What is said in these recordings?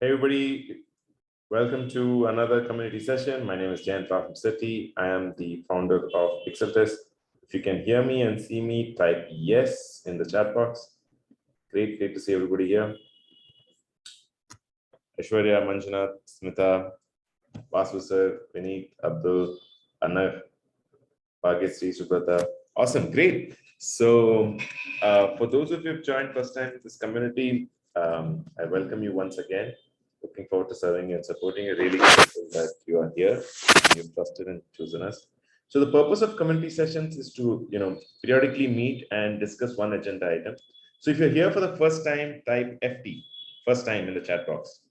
Hey everybody, welcome to another community session. My name is Jan from City. I am the founder of Pixeltests. If you can hear me and see me, type yes in the chat box. Great to see everybody here. Aishwarya, Manjunath, Smita, Vasu sir, Vineet, Abdul, Anar, Bhagyasri, Subrata. Awesome, great. So for those of you who've joined first time this community, I welcome you once again. Looking forward to serving you and supporting you. Really grateful that you are here. You've trusted and chosen us. So the purpose of community sessions is to, periodically meet and discuss one agenda item. So if you're here for the first time, type FT, first time in the chat box.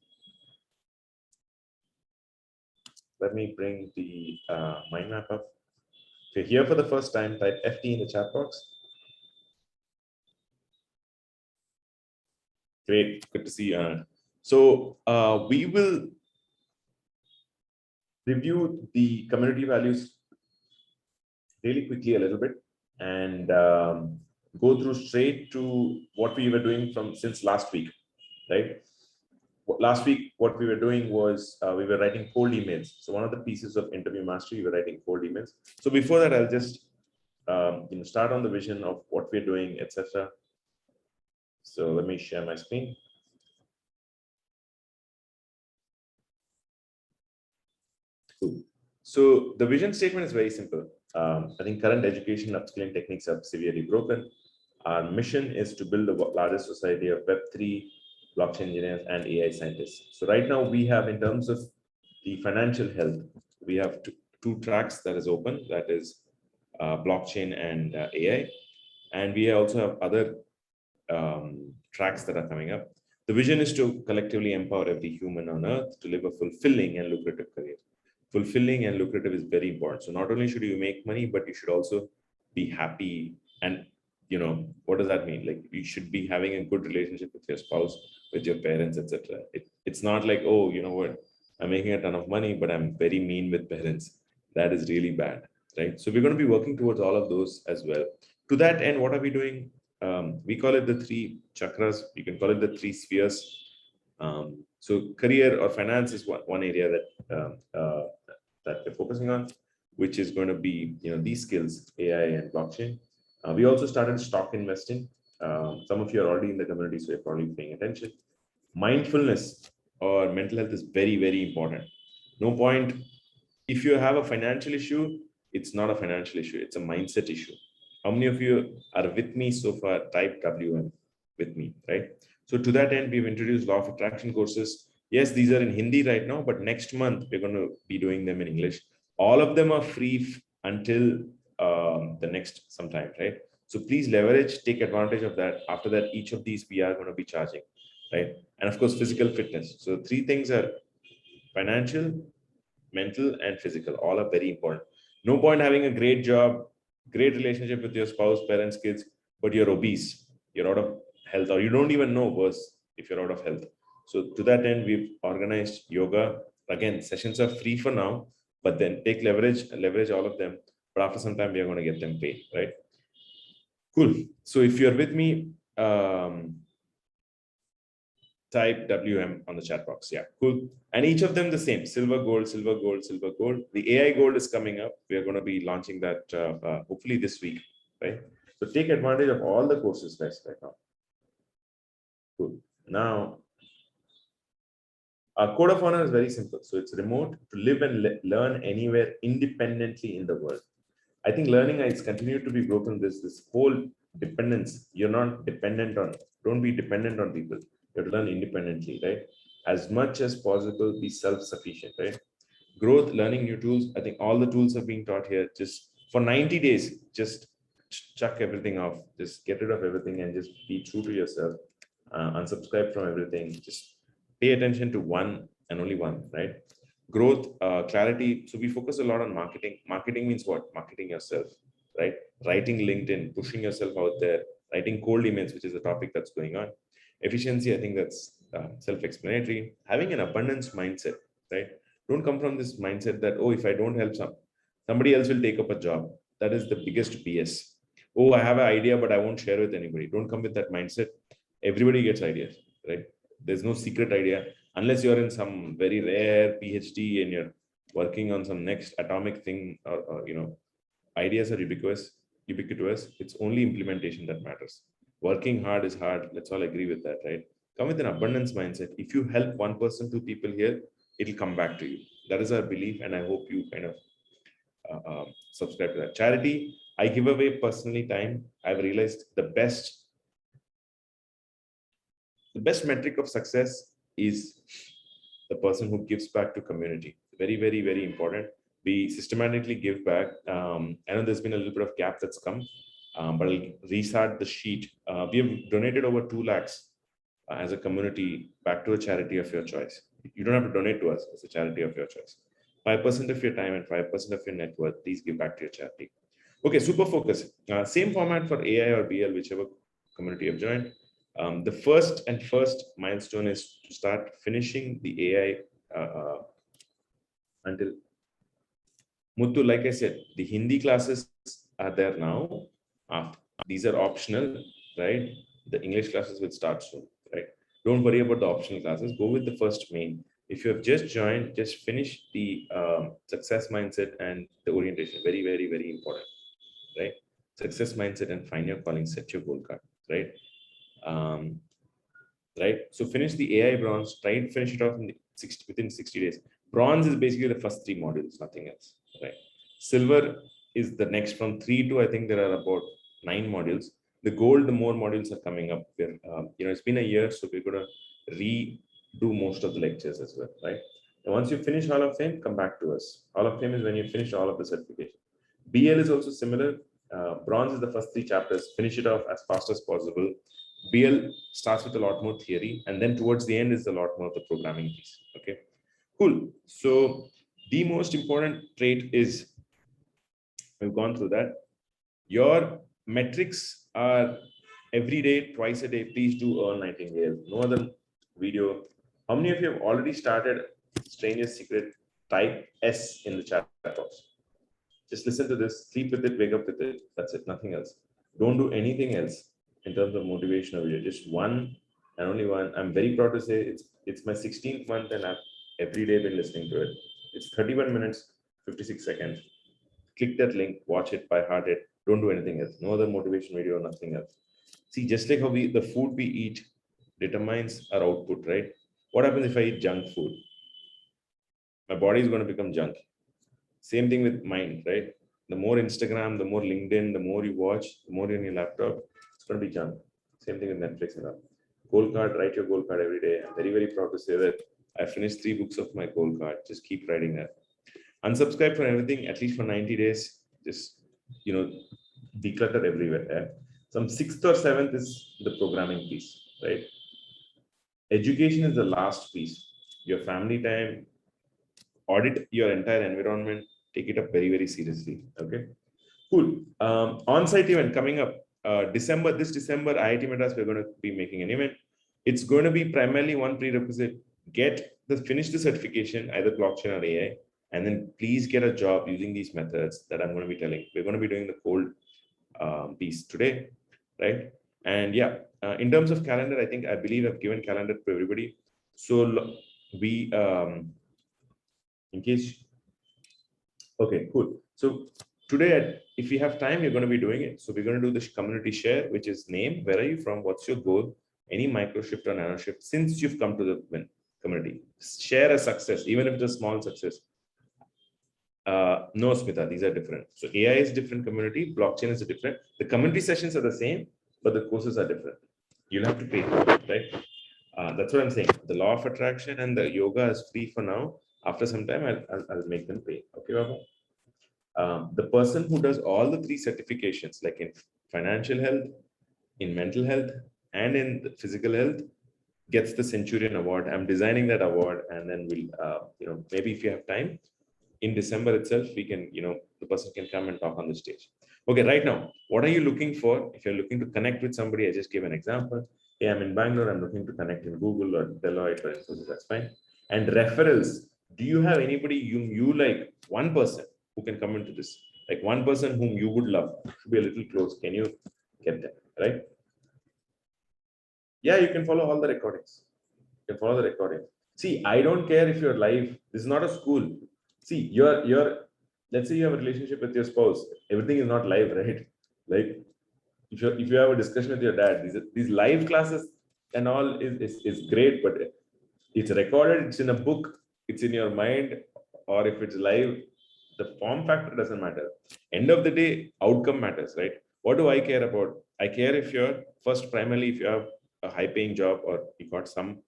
Let me bring the mind map up. If you're here for the first time, type FT in the chat box. Great, good to see you. So we will review the community values really quickly a little bit and go through straight to what we were doing since last week, right? Last week, what we were doing was we were writing cold emails. So one of the pieces of interview mastery, we were writing cold emails. So before that, I'll just start on the vision of what we're doing, etc. So let me share my screen. Cool. So the vision statement is very simple. I think current education upskilling techniques are severely broken. Our mission is to build the largest society of Web3, blockchain engineers, and AI scientists. So right now we have, in terms of the financial health, we have two tracks that is open, that is blockchain and AI. And we also have other tracks that are coming up. The vision is to collectively empower every human on earth to live a fulfilling and lucrative career. Fulfilling and lucrative is very important. So not only should you make money, but you should also be happy. And what does that mean? Like, you should be having a good relationship with your spouse, with your parents, etc. It's not like, oh, you know what, I'm making a ton of money, but I'm very mean with parents. That is really bad, right? So we're going to be working towards all of those as well. To that end, what are we doing? We call it the 3 chakras. You can call it the 3 spheres. So career or finance is one area that we're focusing on, which is going to be these skills, AI and blockchain. We also started stock investing. Some of you are already in the community, so you're probably paying attention. Mindfulness or mental health is very, very important. No point, if you have a financial issue, it's not a financial issue, it's a mindset issue. How many of you are with me so far? Type WM with me, right? So to that end, we've introduced law of attraction courses. Yes, these are in Hindi right now, but next month we're going to be doing them in English. All of them are free until the next sometime, right? So please leverage, take advantage of that. After that, each of these we are going to be charging, right? And of course, physical fitness. So 3 things are financial, mental, and physical. All are very important. No point having a great job, great relationship with your spouse, parents, kids, but you're obese, you're out of health, or you don't even know worse if you're out of health. So to that end, we've organized yoga. Again, sessions are free for now, but then take leverage all of them. But after some time, we are going to get them paid, right? Cool. So if you're with me, type WM on the chat box. Yeah, cool. And each of them the same: silver, gold, silver, gold, silver, gold. The AI gold is coming up. We are going to be launching that hopefully this week, right? So take advantage of all the courses, guys, right now. Cool. Now, our code of honor is very simple. So it's remote, to live and learn anywhere independently in the world. I think learning is continued to be broken. This whole dependence. You're not dependent on. Don't be dependent on people. You have to learn independently, right? As much as possible, be self-sufficient, right? Growth, learning new tools. I think all the tools are being taught here. Just for 90 days, just chuck everything off. Just get rid of everything and just be true to yourself. Unsubscribe from everything. Just pay attention to one and only one, right? Growth, clarity. So we focus a lot on marketing. Marketing means what? Marketing yourself, right? Writing LinkedIn, pushing yourself out there, writing cold emails, which is the topic that's going on. Efficiency, I think that's self-explanatory. Having an abundance mindset, right? Don't come from this mindset that, oh, if I don't help somebody else will take up a job. That is the biggest BS. Oh, I have an idea, but I won't share with anybody. Don't come with that mindset. Everybody gets ideas, right? There's no secret idea. unless you're in some very rare PhD and you're working on some next atomic thing, or ideas are ubiquitous. It's only implementation that matters. Working hard is hard. Let's all agree with that, right? Come with an abundance mindset. If you help one person, two people here, it'll come back to you. That is our belief, and I hope you kind of subscribe to that. Charity, I give away personally time. I've realized the best metric of success is the person who gives back to community. Very, very, very important. We systematically give back. I know there's been a little bit of gap that's come, but I'll restart the sheet. We have donated over 2 lakhs as a community back to a charity of your choice. You don't have to donate to us. It's a charity of your choice. 5% of your time and 5% of your net worth, please give back to your charity. Okay, super focus. Same format for AI or BL, whichever community you've joined. The first milestone is to start finishing the AI until Muthu, like I said, the Hindi classes are there now. These are optional, right? The English classes will start soon, right? Don't worry about the optional classes. Go with the first main. If you have just joined, just finish the success mindset and the orientation. Very, very, very important, right? Success mindset and find your calling, set your goal card, right? Right. So finish the AI bronze, try and finish it off within 60 days. Bronze is basically the first 3 modules, nothing else, right? Silver is the next from 3 to, I think there are about 9 modules. The gold, the more modules are coming up. It's been a year, so we're going to redo most of the lectures as well, right? And once you finish Hall of Fame, come back to us. Hall of Fame is when you finish all of the certification. BL is also similar. Bronze is the first 3 chapters. Finish it off as fast as possible. BL starts with a lot more theory, and then towards the end is a lot more of the programming piece. Okay, cool. So the most important trait is, we've gone through that. Your metrics are every day, twice a day. Please do Earn Nightingale. No other video. How many of you have already started Stranger's Secret? Type S in the chat box. Just listen to this, sleep with it, wake up with it. That's it, nothing else. Don't do anything else in terms of motivational video. Just one and only one. I'm very proud to say it's my 16th month and I've every day been listening to it. It's 31 minutes, 56 seconds. Click that link, watch it, by heart it. Don't do anything else. No other motivation video, nothing else. See, just like how the food we eat determines our output, right? What happens if I eat junk food? My body is going to become junk. Same thing with mind, right? The more Instagram, the more LinkedIn, the more you watch, the more you're in your laptop, it's going to be junk. Same thing with Netflix and all. Goal card, write your goal card every day. I'm very, very proud to say that I finished 3 books of my goal card. Just keep writing that. Unsubscribe for everything, at least for 90 days. Just, declutter everywhere. Yeah? Some 6th or 7th is the programming piece, right? Education is the last piece. Your family time, audit your entire environment, take it up very, very seriously. Okay, cool. On-site event coming up this December, IIT Madras, we're going to be making an event. It's going to be primarily one prerequisite: finish the certification, either blockchain or AI, and then please get a job using these methods that I'm going to be telling. We're going to be doing the cold piece today, right? And yeah, in terms of calendar, I believe I've given calendar to everybody. So we in case, okay, cool. So today, if we have time, you're going to be doing it. So we're going to do this community share, which is name, where are you from, what's your goal, any micro shift or nano shift since you've come to the community. Share a success, even if it's a small success. No, Smita, these are different. So AI is different community, blockchain is different. The community sessions are the same, but the courses are different. You'll have to pay, right? That's what I'm saying. The law of attraction and the yoga is free for now. After some time, I'll make them pay. Okay, Baba? The person who does all the 3 certifications, like in financial health, in mental health, and in physical health, gets the Centurion Award. I'm designing that award, and then we'll, maybe if you have time, in December itself, we can, the person can come and talk on the stage. Okay, right now, what are you looking for? If you're looking to connect with somebody, I just gave an example. Hey, I'm in Bangalore, I'm looking to connect in Google or Deloitte or Infosys, that's fine. And referrals, do you have anybody you like, one person who can come into this? Like one person whom you would love, should be a little close. Can you get that, right? Yeah, you can follow all the recordings. You can follow the recording. See, I don't care if you're live. This is not a school. See, let's say you have a relationship with your spouse. Everything is not live, right? Like if you have a discussion with your dad, these live classes and all is great, but it's recorded, it's in a book, it's in your mind, or if it's live, the form factor doesn't matter. End of the day, outcome matters, right? What do I care about? I care if you're first primarily if you have a high paying job or you got some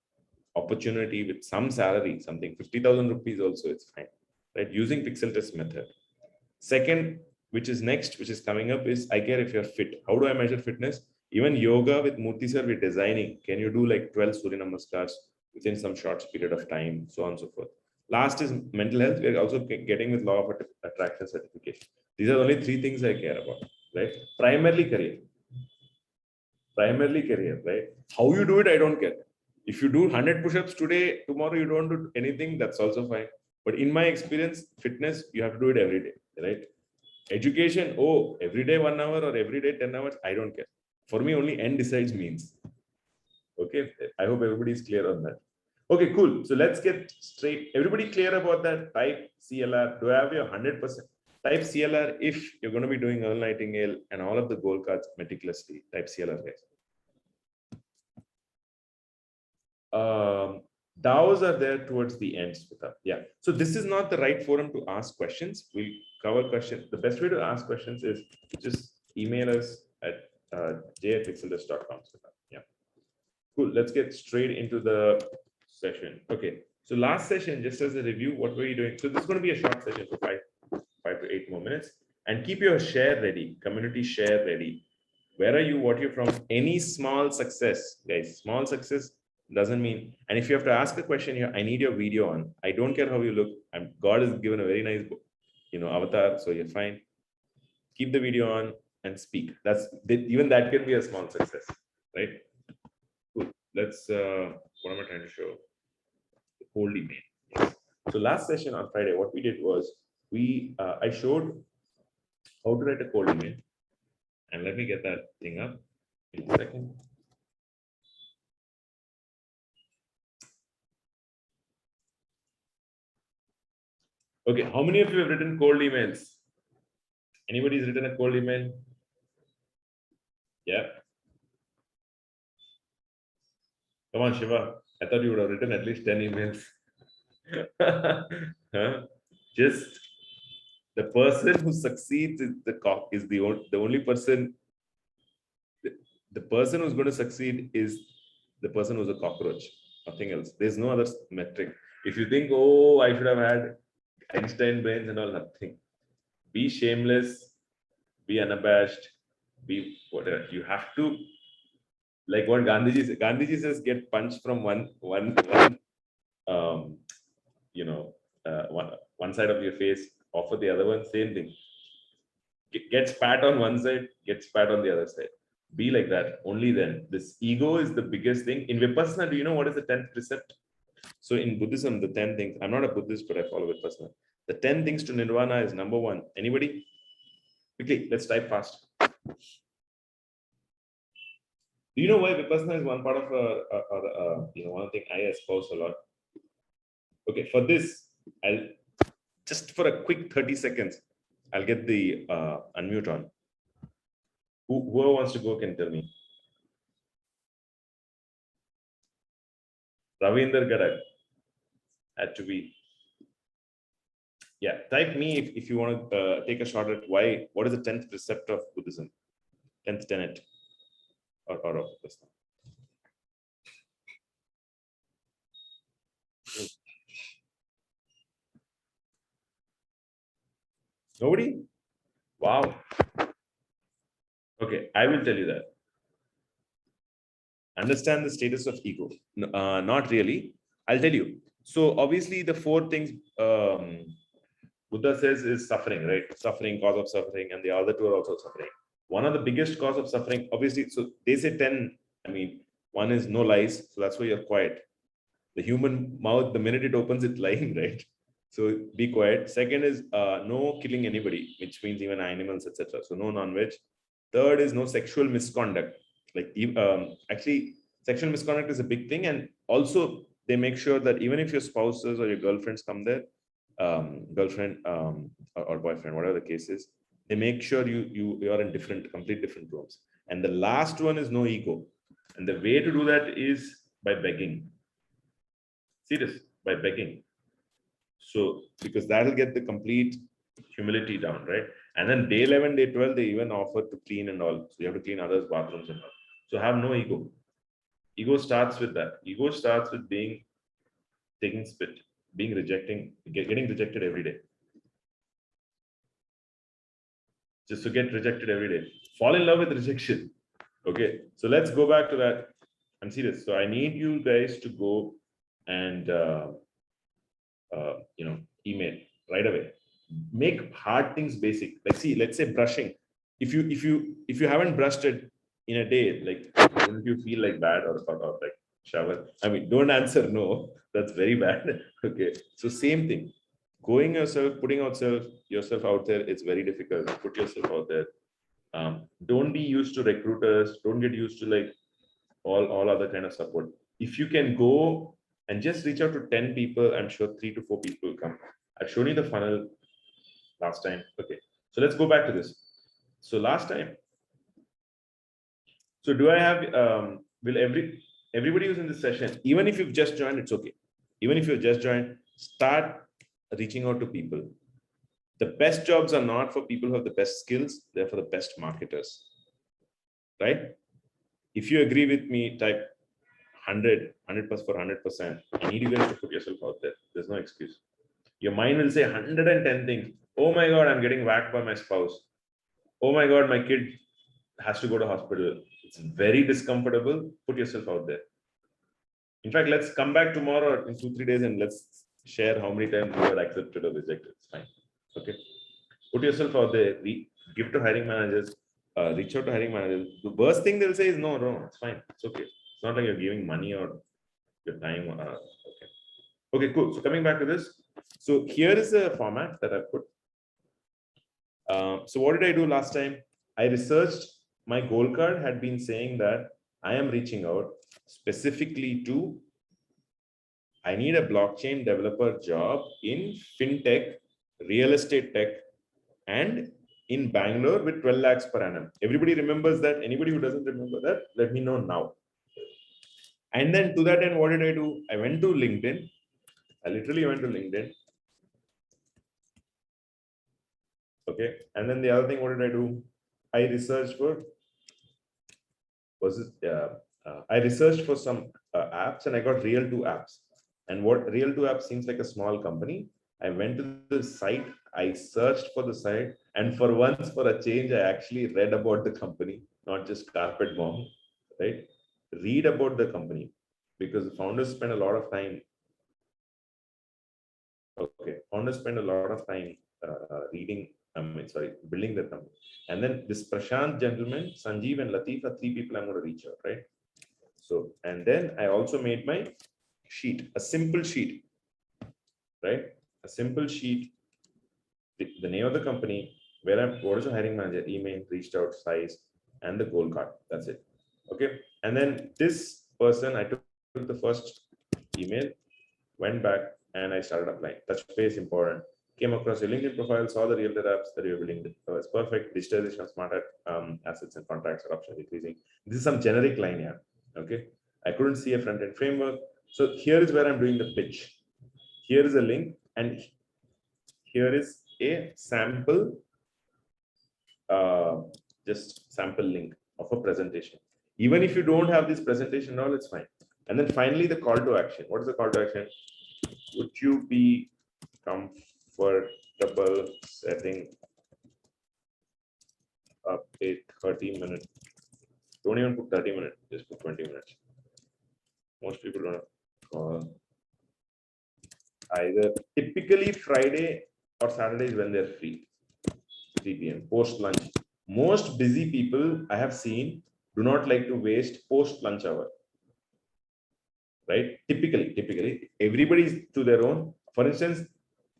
opportunity with some salary, something 50,000 rupees also, it's fine, right? Using pixel test method. Second, which is next, which is coming up, is I care if you're fit. How do I measure fitness? Even yoga with Murthy sir, we're designing. Can you do like 12 Surya Namaskars within some short period of time, so on and so forth. Last is mental health. We're also getting with law of attraction certification. These are the only three things I care about, right? Primarily career. Primarily career, right? How you do it, I don't care. If you do 100 push-ups today, tomorrow you don't do anything, that's also fine. But in my experience, fitness, you have to do it every day, right? Education, oh, every day 1 hour or every day 10 hours, I don't care. For me, only end decides means. Okay, I hope everybody is clear on that. Okay, cool. So let's get straight. Everybody clear about that? Type CLR. Do I have your 100%? Type CLR if you're going to be doing Earl Nightingale and all of the goal cards meticulously. Type CLR, guys. DAOs are there towards the end, Smita. Yeah. So this is not the right forum to ask questions. We'll cover questions. The best way to ask questions is just email us at j@pixeltest.com. Yeah. Cool. Let's get straight into the session. Okay. So last session, just as a review, what were you doing? So this is going to be a short session for 5 to 8 more minutes. And keep your share ready, community share ready. Where are you? What you're from? Any small success, guys. Small success doesn't mean. And if you have to ask a question here, I need your video on. I don't care how you look. God has given a very nice, avatar, so you're fine. Keep the video on and speak. Even that can be a small success, right? Cool. Let's. What am I trying to show? The cold email. Yes. So last session on Friday, what we did was I showed how to write a cold email, and let me get that thing up in a second. Okay, how many of you have written cold emails? Anybody's written a cold email? Yeah. Come on, Shiva. I thought you would have written at least 10 emails. Huh? Just the person who succeeds is the only person. The person who's going to succeed is the person who's a cockroach. Nothing else. There's no other metric. If you think, oh, I should have had Einstein brains and all, nothing. Be shameless, be unabashed, be whatever. You have to, like what Gandhiji says, get punched from one one side of your face, offer the other one, same thing. Get spat on one side, get spat on the other side. Be like that. Only then. This ego is the biggest thing. In Vipassana, do you know what is the 10th precept? So in Buddhism, the 10 things, I'm not a Buddhist, but I follow Vipassana. The 10 things to Nirvana is number 1. Anybody? Quickly, let's type fast. Do you know why Vipassana is one part of one thing I espouse a lot? Okay, for this, I'll just for a quick 30 seconds, I'll get the unmute on. Whoever wants to go can tell me. Ravinder Gadak had to be. Yeah, type me if you want to take a shot at what is the 10th precept of Buddhism? 10th tenet or of Buddhism. Nobody? Wow. Okay, I will tell you that. Understand the status of ego. Not really. I'll tell you. So obviously the 4 things Buddha says is suffering, right? Suffering, cause of suffering, and the other 2 are also suffering. One of the biggest cause of suffering, obviously, so they say 10, one is no lies, so that's why you're quiet. The human mouth, the minute it opens, it's lying, right? So be quiet. Second is no killing anybody, which means even animals, etc. So no non-veg. Third is no sexual misconduct. Like actually, sexual misconduct is a big thing, and also they make sure that even if your spouses or your girlfriends come there, girlfriend or boyfriend, whatever the case is, they make sure you are in complete different rooms. And the last one is no ego. And the way to do that is by begging. See this, by begging. So, because that will get the complete humility down, right? And then day 11, day 12, they even offer to clean and all. So you have to clean others' bathrooms and all. So have no ego. Ego starts with that. Ego starts with taking spit, getting rejected every day. Just to get rejected every day. Fall in love with rejection. Okay, so let's go back to that. I'm serious. So I need you guys to go and email right away. Make hard things basic. Like, see, let's say brushing. If you haven't brushed it in a day, like, don't you feel like bad or like shower? I mean, don't answer no. That's very bad. Okay, so same thing. Going yourself, putting yourself out there, it's very difficult. Put yourself out there. Don't be used to recruiters. Don't get used to like all other kind of support. If you can go and just reach out to 10 people, I'm sure 3 to 4 people will come. I've shown you the funnel last time. Okay, so let's go back to this. So last time, so do I have will everybody who's in this session, even if you've just joined, it's okay. Even if you've just joined, start reaching out to people. The best jobs are not for people who have the best skills, they're for the best marketers, right? If you agree with me, type 100% for 100%. I need you guys to put yourself out there. There's no excuse. Your mind will say 110 things. Oh my God, I'm getting whacked by my spouse. Oh my God, my kid has to go to hospital. It's very discomfortable. Put yourself out there. In fact, let's come back tomorrow in 2-3 days and let's share how many times you were accepted or rejected. It's fine. Okay. Put yourself out there. Give to hiring managers. Reach out to hiring managers. The worst thing they'll say is no, it's fine. It's okay. It's not like you're giving money or your time. Okay. Okay, cool. So coming back to this. So here is the format that I put. So what did I do last time? I researched. My goal card had been saying that I am reaching out specifically to, I need a blockchain developer job in fintech, real estate tech, and in Bangalore with 12 lakhs per annum. Everybody remembers that? Anybody who doesn't remember that, let me know now. And then to that end, what did I do? I went to LinkedIn. I literally went to LinkedIn. Okay. And then the other thing, what did I do? I researched for, I researched for some apps and I got Real2 apps. And what Real2 apps seems like a small company. I went to the site, I searched for the site, and for once, for a change, I actually read about the company, not just carpet bomb, right? Read about the company because the founders spend a lot of time. Okay, founders spend a lot of time building their company. And then this Prashant gentleman, Sanjeev and Latif are 3 people I'm going to reach out, right? So, and then I also made my sheet, a simple sheet, right? A simple sheet, the name of the company, what is the hiring manager, email, reached out, size, and the goal card. That's it. Okay. And then this person, I took the first email, went back, and I started applying. Touch base important. Came across your LinkedIn profile, saw the realtor apps that you're building. It's perfect. Digitalization of smart assets and contracts are options increasing. This is some generic line here. Okay. I couldn't see a front-end framework. So here is where I'm doing the pitch. Here is a link, and here is a sample, just sample link of a presentation. Even if you don't have this presentation now, it's fine. And then finally, the call to action. What is the call to action? Would you be comfortable setting up a 30-minute? Don't even put 30 minutes, just put 20 minutes. Most people don't call. Either typically Friday or Saturday is when they're free. 3 p.m. post lunch. Most busy people I have seen do not like to waste post lunch hour. Right? Typically, everybody's to their own. For instance,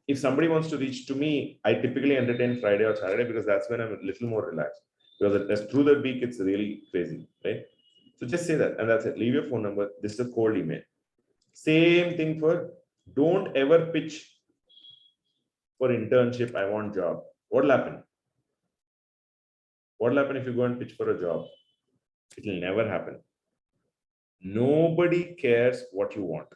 if somebody wants to reach to me, I typically entertain Friday or Saturday because that's when I'm a little more relaxed. Because through the week, it's really crazy, right? So just say that, and that's it. Leave your phone number. This is a cold email. Same thing for, don't ever pitch for internship, I want job. What will happen? What will happen if you go and pitch for a job? It will never happen. Nobody cares what you want.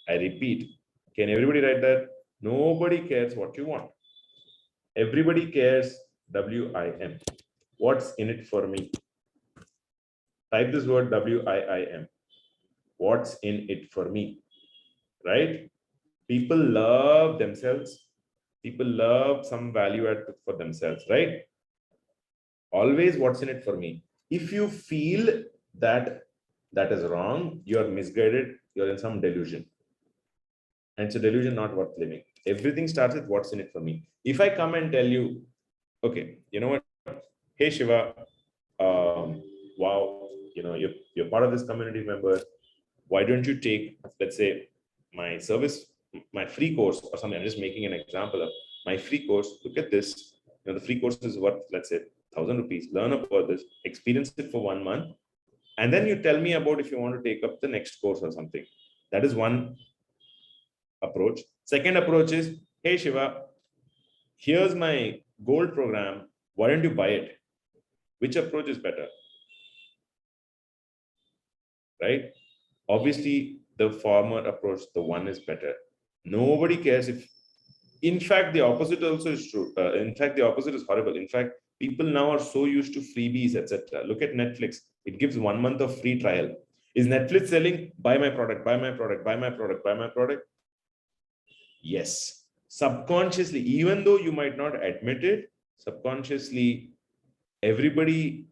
I repeat, can everybody write that? Nobody cares what you want. Everybody cares WIM. What's in it for me? Type this word WIM. What's in it for me? Right? People love themselves. People love some value add for themselves, right? Always what's in it for me. If you feel that that is wrong, you're misguided, you're in some delusion. And it's a delusion not worth living. Everything starts with what's in it for me. If I come and tell you, okay, you know what? Hey Shiva, wow, you're part of this community member. Why don't you take, let's say, my service, my free course or something? I'm just making an example of my free course. Look at this. The free course is worth, let's say, 1,000 rupees. Learn about this, experience it for 1 month, and then you tell me about if you want to take up the next course or something. That is one approach. Second approach is, hey Shiva, here's my gold program. Why don't you buy it? Which approach is better? Right? Obviously, the former approach, the one is better. Nobody cares if, in fact, the opposite also is true. In fact, the opposite is horrible. In fact, people now are so used to freebies, etc. Look at Netflix. It gives 1 month of free trial. Is Netflix selling, buy my product, buy my product, buy my product, buy my product? Yes. Subconsciously, even though you might not admit it, subconsciously, everybody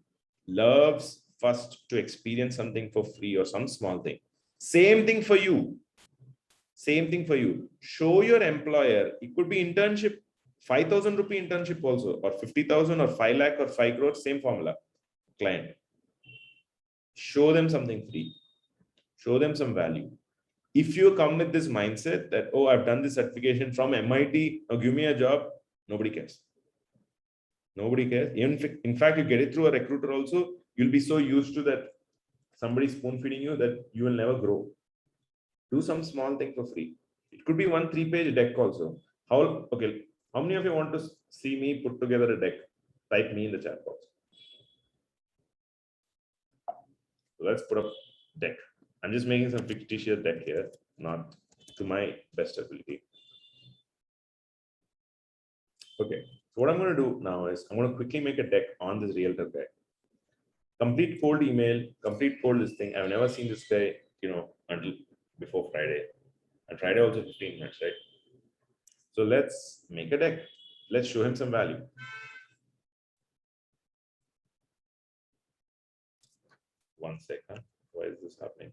loves first to experience something for free or some small thing. Same thing for you. Same thing for you. Show your employer, it could be internship, 5,000 rupee internship also, or 50,000 or 5 lakh or 5 crores, same formula. Client. Show them something free. Show them some value. If you come with this mindset that, oh, I've done this certification from MIT, now give me a job, nobody cares. Nobody cares. In fact, you get it through a recruiter also, you'll be so used to that somebody spoon feeding you that you will never grow. Do some small thing for free. It could be 1 3-page deck also. How many of you want to see me put together a deck? Type me in the chat box. So let's put up deck. I'm just making some fictitious deck here, not to my best ability. Okay, so what I'm going to do now is I'm going to quickly make a deck on this realtor guy. Complete cold email, complete cold this thing. I've never seen this guy, until before Friday. And Friday also 15 minutes, right? So let's make a deck. Let's show him some value. One second. Why is this happening?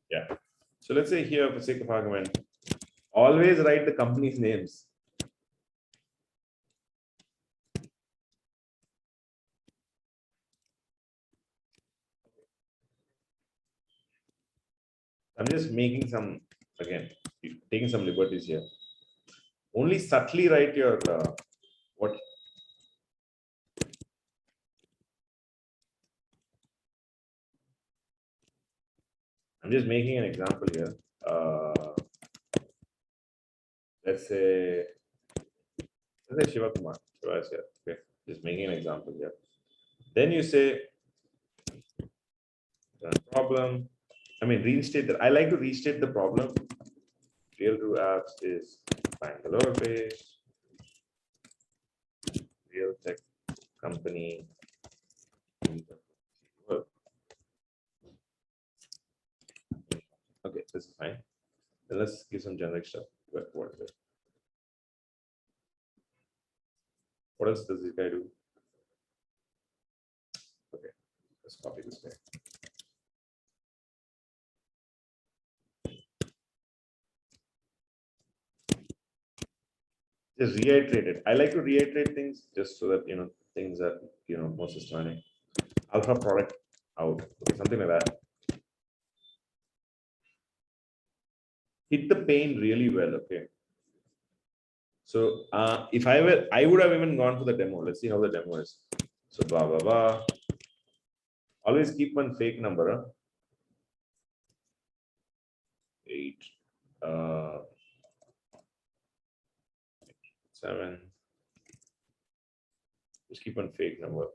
Yeah. So let's say here, for sake of argument, always write the company's names. I'm just making some, again, taking some liberties here. Only subtly write your what. I'm just making an example here. Let's say Shiva Kumar. Shiva is here. Okay, just making an example here. Then you say problem. I mean, restate that. I like to restate the problem. Real-to apps is Bangalore based. Real tech company. Okay, this is fine. Then let's give some generic stuff. What is it? What else does this guy do? Okay, let's copy this guy. Just reiterate it. I like to reiterate things just so that things are more systematic. Alpha product out. Okay, something like that. Hit the pain really well. Okay. So if I were, I would have even gone for the demo. Let's see how the demo is. So blah, blah, blah. Always keep one fake number. Huh? 8, 7. Just keep one fake number.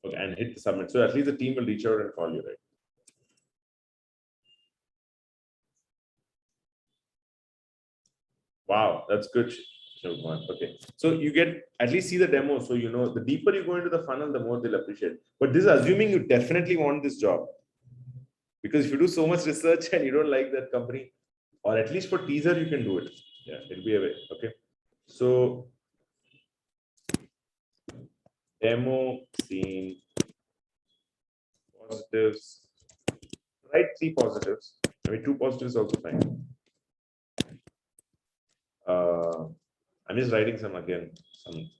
Okay, and hit the submit. So at least the team will reach out and call you, right? Wow, that's good. Okay, so you get at least see the demo, so you know the deeper you go into the funnel, the more they'll appreciate. But this is assuming you definitely want this job, because if you do so much research and you don't like that company, or at least for teaser you can do it. Yeah, it'll be a way. Okay, so demo scene positives. Write 3 positives. I mean 2 positives also fine. I'm just writing some again. Some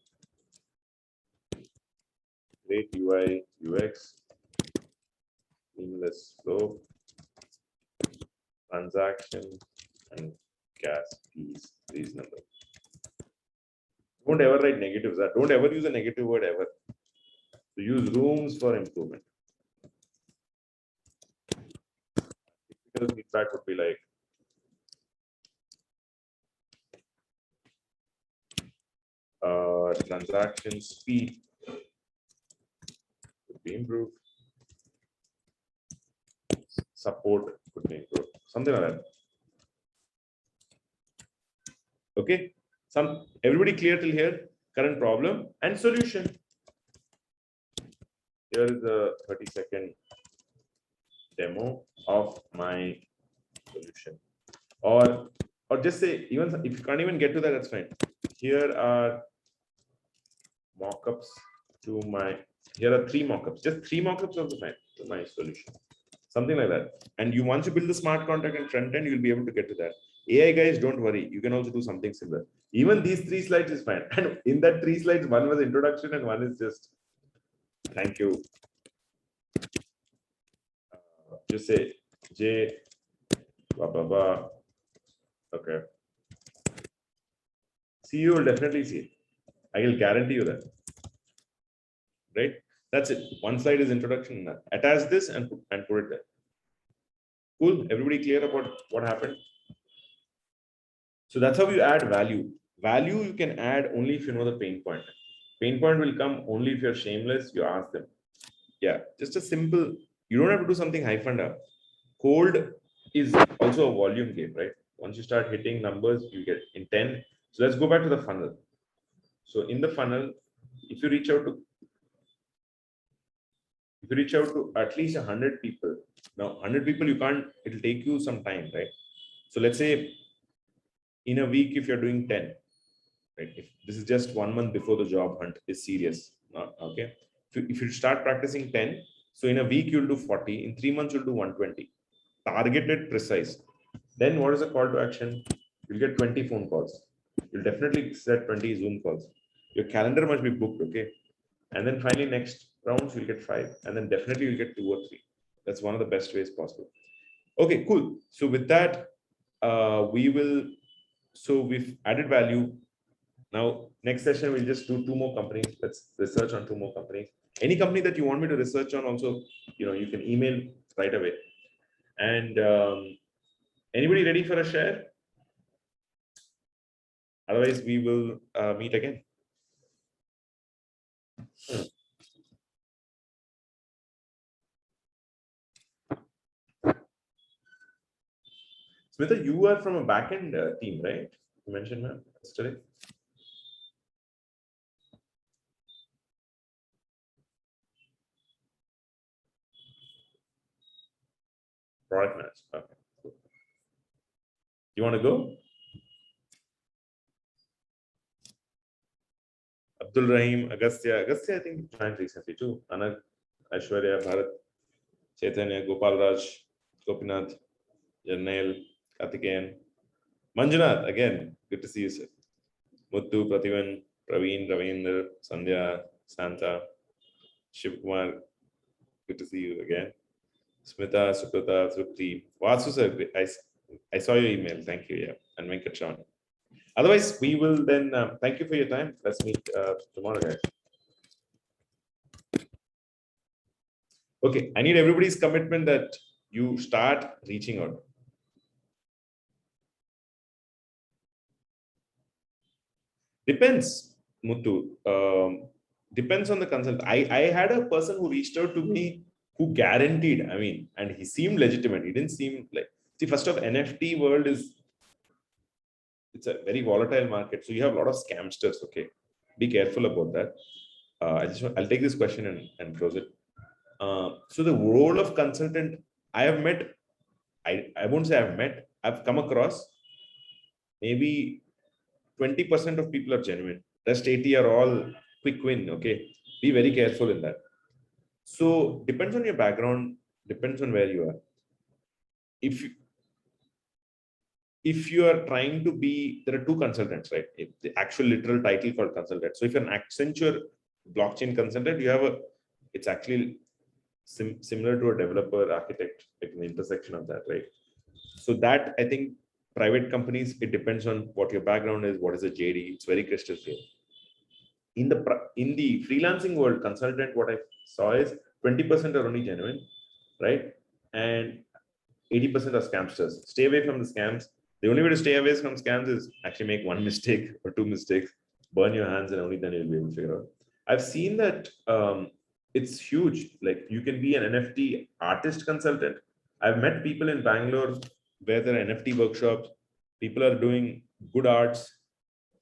great UI, UX, seamless flow, transaction, and gas fees reasonable. Don't ever write negatives. Don't ever use a negative word ever. So use rooms for improvement. Typical feedback would be like, transaction speed could be improved. Support could be improved. Something like that. Okay. Everybody clear till here? Current problem and solution. Here is a 30-second demo of my solution. Or just say, even if you can't even get to that, that's fine. Here are mockups to my, here are 3 mockups, just 3 mockups also fine to my solution. Something like that. And you once you build the smart contract and front end, you'll be able to get to that. AI guys, don't worry. You can also do something similar. Even these 3 slides is fine. And in that 3 slides, one was introduction and one is just thank you. Just say J, blah, blah, blah. Okay. See, you will definitely see it. I will guarantee you that. Right? That's it. One slide is introduction. Attach this and put it there. Cool. Everybody clear about what happened? So that's how you add value. Value you can add only if you know the pain point. Pain point will come only if you're shameless. You ask them. Yeah, just a simple. You don't have to do something hyphened up. Cold is also a volume game, right? Once you start hitting numbers, you get in 10. So let's go back to the funnel. So in the funnel, if you reach out to at least 100 people, now 100 people you can't, it'll take you some time, right? So let's say in a week, if you're doing 10, right? If this is just 1 month before the job hunt is serious, okay? If you start practicing 10, so in a week you'll do 40, in 3 months you'll do 120. Targeted, precise. Then what is the call to action? You'll get 20 phone calls. You'll definitely set 20 Zoom calls. Your calendar must be booked, okay? And then finally next rounds you'll get 5, and then definitely you'll get 2 or 3. That's one of the best ways possible. Okay, cool. So with that, we've added value. Now, next session, we'll just do 2 more companies. Let's research on 2 more companies. Any company that you want me to research on also, you can email right away. And anybody ready for a share? Otherwise, we will meet again. Smitha, you are from a backend team, right? You mentioned that yesterday. Product manager. Okay. Cool. You want to go? Abdul Rahim, Agastya, I think joined recently too. Anag, Aishwarya, Bharat, Chaitanya, Gopal Raj, Gopinath, Janel. Karthikeyan. Manjunath, again, good to see you, sir. Muthu, Prathivan, Praveen, Ravindra, Sandhya, Santa, Shivkumar, good to see you again. Smita, Suprata, Trupti, Vasu, sir, I saw your email. Thank you. Yeah. And Venkatran. Otherwise, we will then, thank you for your time. Let's meet tomorrow, guys. Okay. I need everybody's commitment that you start reaching out. Depends, Muthu. Depends on the consult. I had a person who reached out to me who guaranteed, I mean, and he seemed legitimate. He didn't seem like, see, first of NFT world is, it's a very volatile market. So you have a lot of scamsters. Okay. Be careful about that. I'll take this question and close it. So the role of consultant, I have met, I won't say I've met, I've come across maybe 20% of people are genuine. Rest 80 are all quick win. Okay. Be very careful in that. So depends on your background, depends on where you are. If you are trying to be, there are two consultants, right? The actual literal title called consultant. So if you're an Accenture blockchain consultant, you have it's actually similar to a developer architect, like an intersection of that, right? So that, I think, private companies, it depends on what your background is, what is a JD. It's very crystal clear. In the freelancing world, consultant, what I saw is 20% are only genuine, right? And 80% are scamsters. Stay away from the scams. The only way to stay away from scams is actually make one mistake or two mistakes, burn your hands, and only then you'll be able to figure out. I've seen that it's huge. Like you can be an NFT artist consultant. I've met people in Bangalore where there are NFT workshops. People are doing good arts.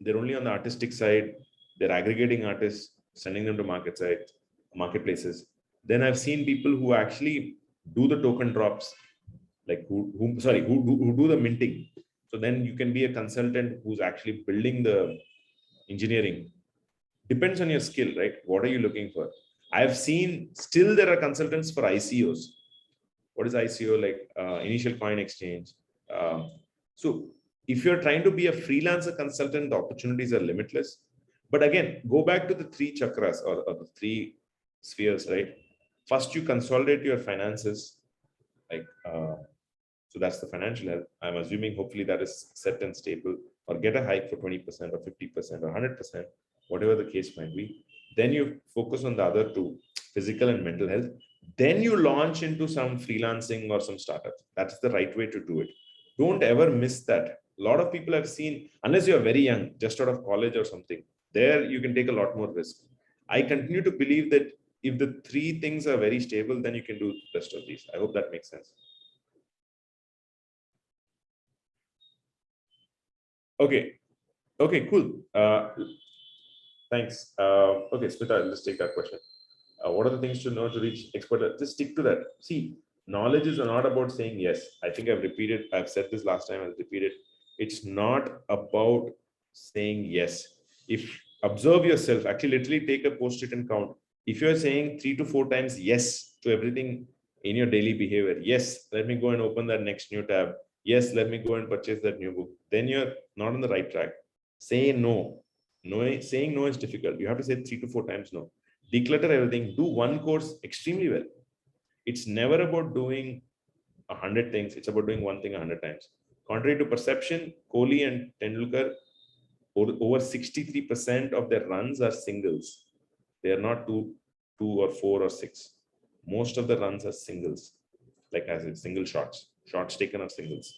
They're only on the artistic side. They're aggregating artists, sending them to marketplaces. Then I've seen people who actually do the token drops, like who do the minting. So then you can be a consultant who's actually building the engineering. Depends on your skill, right? What are you looking for? I've seen still there are consultants for ICOs. What is ICO? Like initial coin exchange. So if you're trying to be a freelancer consultant, the opportunities are limitless. But again, go back to the three chakras or the three spheres, right? First, you consolidate your finances, like so that's the financial health. I'm assuming hopefully that is set and stable, or get a hike for 20% or 50% or 100%, whatever the case might be. Then you focus on the other two, physical and mental health. Then you launch into some freelancing or some startups. That's the right way to do it. Don't ever miss that. A lot of people I've seen, unless you're very young, just out of college or something, there you can take a lot more risk. I continue to believe that if the three things are very stable, then you can do the rest of these. I hope that makes sense. Okay. Okay, cool. Thanks. Okay, Smita, let's take that question. What are the things to know to reach expert? Just stick to that. See, knowledge is not about saying yes. I think I've said this last time, I'll repeat it. It's not about saying yes. If observe yourself, actually literally take a post-it and count. If you're saying 3 to 4 times yes to everything in your daily behavior, yes, let me go and open that next new tab. Yes, let me go and purchase that new book. Then you're not on the right track. Say no. No, saying no is difficult. You have to say 3 to 4 times no. Declutter everything. Do one course extremely well. It's never about doing 100 things. It's about doing one thing 100 times. Contrary to perception, Kohli and Tendulkar, over 63% of their runs are singles. They are not two or 4 or 6. Most of the runs are singles, like as in single shots taken of singles,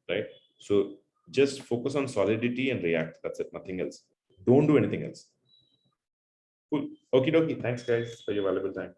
right? So just focus on solidity and react. That's it, nothing else. Don't do anything else. Cool. Okie dokie. Thanks, guys, for your valuable time.